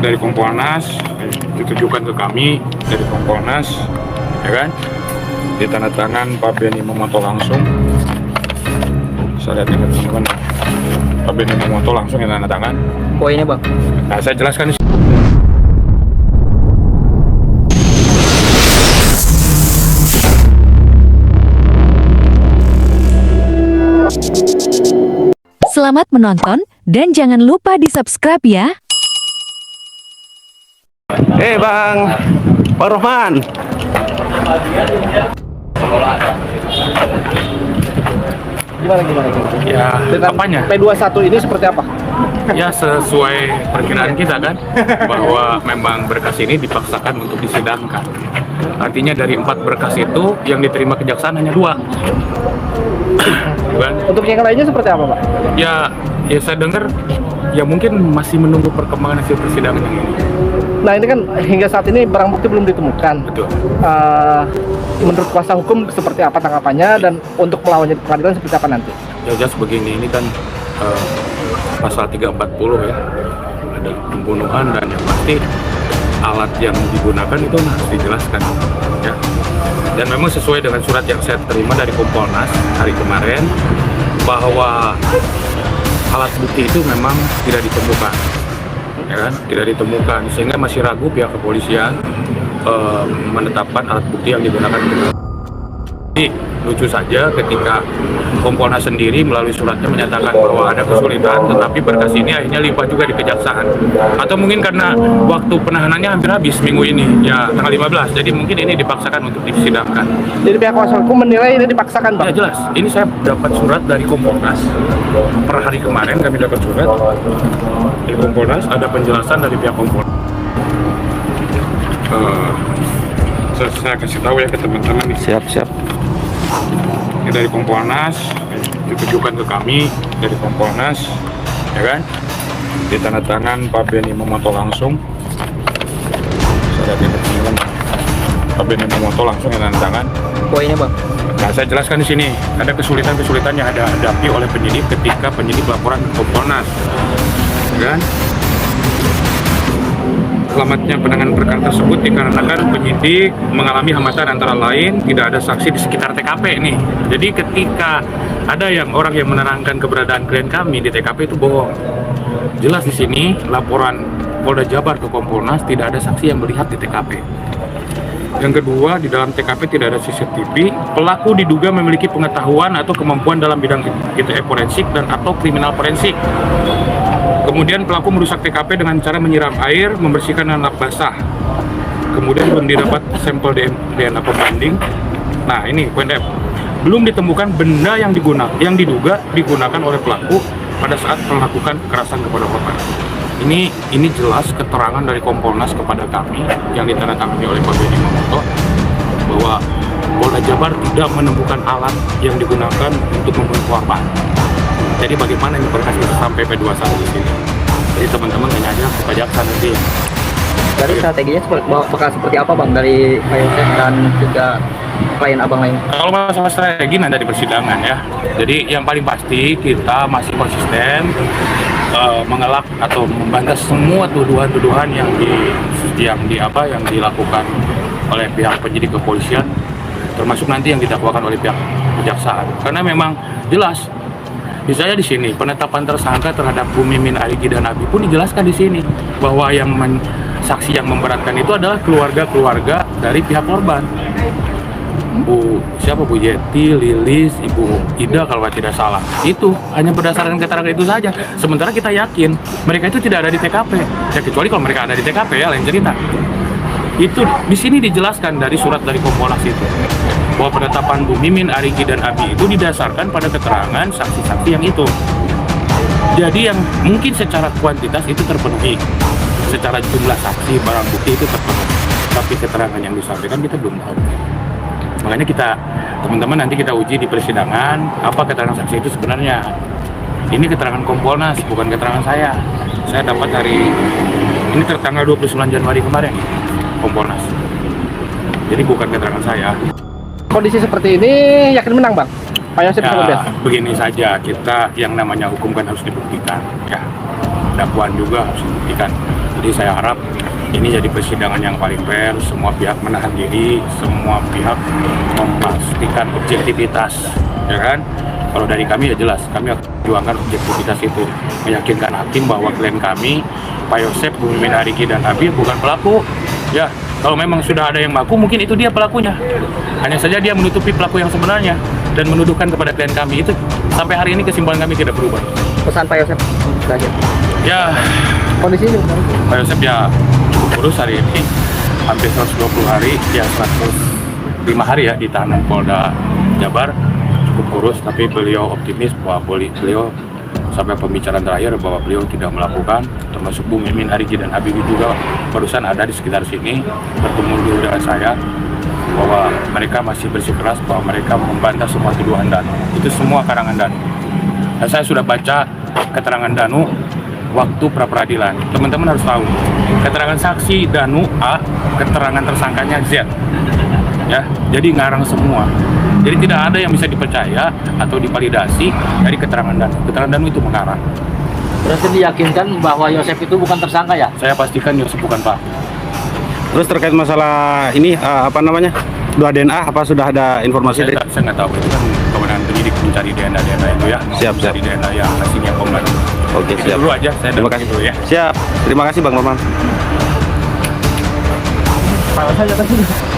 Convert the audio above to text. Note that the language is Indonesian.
dari Kompolnas ditujukan ke kami dari Kompolnas, ya kan? Ditandatangan Pak Benny Mamoto langsung. Saya lihat ini teman-teman, Pak Benny Mamoto langsung yang tanda tangan. Poinnya bang? Nah, saya jelaskan di sini. Selamat menonton dan jangan lupa di-subscribe ya. Bang, Pak Rohman. Gimana? Ya, apanya? P21 ini seperti apa? Ya, sesuai perkiraan kita kan, bahwa memang berkas ini dipaksakan untuk disidangkan. Artinya dari 4 berkas itu yang diterima kejaksaan hanya 2. Kan? Untuk yang lainnya seperti apa, Pak? Ya saya dengar ya mungkin masih menunggu perkembangan hasil persidangan yang ini. Nah, ini kan hingga saat ini barang bukti belum ditemukan. Betul. Menurut kuasa hukum seperti apa tanggapannya dan untuk melawannya di pengadilan seperti apa nanti? Ya jelas begini, ini kan pasal 340 ya, ada pembunuhan dan yang pasti alat yang digunakan itu harus dijelaskan ya. Dan memang sesuai dengan surat yang saya terima dari Kompolnas hari kemarin bahwa alat bukti itu memang tidak ditemukan, ya kan? Tidak ditemukan sehingga masih ragu pihak kepolisian menetapkan alat bukti yang digunakan. Jadi lucu saja ketika Kompolnas sendiri melalui suratnya menyatakan bahwa ada kesulitan, tetapi berkas ini akhirnya limpah juga di kejaksaan. Atau mungkin karena waktu penahanannya hampir habis minggu ini, ya tanggal 15, jadi mungkin ini dipaksakan untuk disidangkan. Jadi pihak kuasa hukum menilai ini dipaksakan, Pak? Ya jelas, ini saya dapat surat dari Kompolnas. Per hari kemarin kami dapat surat dari Kompolnas, ada penjelasan dari pihak Kompolnas. Saya kasih tahu ya ke teman-teman nih. Siap. Ini dari Kompolnas ditujukan ke kami dari Kompolnas, ya kan? Ditandatangan Pak Benny Mamoto langsung. Saya lihat ini teman-teman, Pak Benny Mamoto langsung yang tanda tangan. Poinnya, Bang? Nah, saya jelaskan di sini ada kesulitan-kesulitan yang ada hadapi oleh penyidik ketika penyidik laporan ke Kompolnas, ya kan? Selamatnya penanganan perkara tersebut dikarenakan penyidik mengalami hambatan antara lain tidak ada saksi di sekitar TKP nih. Jadi ketika ada orang yang menerangkan keberadaan klien kami di TKP itu bohong. Jelas di sini laporan Polda Jabar ke Kompolnas tidak ada saksi yang melihat di TKP. Yang kedua, di dalam TKP tidak ada CCTV. Pelaku diduga memiliki pengetahuan atau kemampuan dalam bidang forensik dan atau kriminal forensik. Kemudian pelaku merusak TKP dengan cara menyiram air, membersihkan dengan lap basah. Kemudian belum didapat sampel DNA pembanding. Nah, ini poin F. Belum ditemukan benda yang diduga digunakan oleh pelaku pada saat melakukan kekerasan kepada korban. Ini jelas keterangan dari Kompolnas kepada kami yang ditandatangani oleh Pak Benny Mamoto bahwa Polda Jabar tidak menemukan alat yang digunakan untuk membunuh korban. Jadi bagaimana ini berkas bisa sampai P21 di sini? Jadi teman-teman tanya aja ke kejaksaan nanti. Dari strateginya bakal seperti apa, Bang, dari klien dan juga klien abang lain? Kalau masalah strategi nanti di persidangan ya. Jadi yang paling pasti kita masih konsisten mengelak atau membantah semua tuduhan-tuduhan yang dilakukan oleh pihak penyidik kepolisian, termasuk nanti yang didakwakan oleh pihak kejaksaan. Karena memang jelas. Misalnya di sini penetapan tersangka terhadap Bu Mimin, Arigi dan Abi pun dijelaskan di sini bahwa saksi yang memberatkan itu adalah keluarga-keluarga dari pihak korban. Bu Yeti, Lilis, Ibu Ida kalau tidak salah. Itu hanya berdasarkan keterangan itu saja. Sementara kita yakin mereka itu tidak ada di TKP. Ya kecuali kalau mereka ada di TKP ya lain cerita. Itu di sini dijelaskan dari surat dari Kompolnas itu bahwa penetapan Bu Mimin, Arigi dan Abi itu didasarkan pada keterangan saksi-saksi yang itu. Jadi yang mungkin secara kuantitas itu terpenuhi, secara jumlah saksi barang bukti itu terpenuhi, tapi keterangan yang disampaikan kita belum tahu. Makanya teman-teman nanti kita uji di persidangan apa keterangan saksi itu sebenarnya. Ini keterangan Kompolnas, bukan keterangan saya. Saya dapat ini tanggal 29 Januari kemarin, Kompolnas. Jadi bukan keterangan saya. Kondisi seperti ini yakin menang, Bang? Pak Yosef ya, begini saja, kita yang namanya hukum kan harus dibuktikan. Ya, dakwaan juga harus dibuktikan. Jadi Jadi saya harap ini jadi persidangan yang paling fair, semua pihak menahan diri, semua pihak memastikan objektivitas, ya kan? Kalau dari kami ya jelas, kami akan perjuangkan objektivitas itu, meyakinkan hakim bahwa klien kami, Pak Yosep, Bumimin Arigi dan Abi bukan pelaku. Ya, kalau memang sudah ada yang mengaku, mungkin itu dia pelakunya. Hanya saja dia menutupi pelaku yang sebenarnya dan menuduhkan kepada klien kami. Itu sampai hari ini kesimpulan kami tidak berubah. Pesan Pak Yosep saja. Ya, Kondisinya Pak Yosep ya cukup kurus hari ini, hampir 120 hari, ya 105 hari ya di tahanan Polda Jabar, cukup kurus, tapi beliau optimis bahwa beliau sampai pembicaraan terakhir bahwa beliau tidak melakukan, termasuk Bu Mimin, Arigi dan Habibie juga barusan ada di sekitar sini, bertemu dulu dengan saya, bahwa mereka masih bersikeras bahwa mereka membantah semua tuduhan Danu. Itu semua karangan Danu. Dan saya sudah baca keterangan Danu waktu pra-peradilan. Teman-teman harus tahu, keterangan saksi Danu A, keterangan tersangkanya Z. Ya, jadi ngarang semua. Jadi tidak ada yang bisa dipercaya atau divalidasi dari keterangan Danu. Keterangan Danu itu mengarang. Berarti diyakinkan bahwa Yosep itu bukan tersangka ya? Saya pastikan Yosep bukan Pak. Terus terkait masalah ini apa namanya? Dua DNA apa sudah ada informasi dari? Saya nggak tahu, itu kan kewenangan penyidik mencari DNA itu ya. Siap. Mencari DNA yang hasilnya kombat. Oke, Itu siap. dulu aja, saya Terima kasih dulu ya. Siap. Terima kasih Bang Roman. Pak Yosep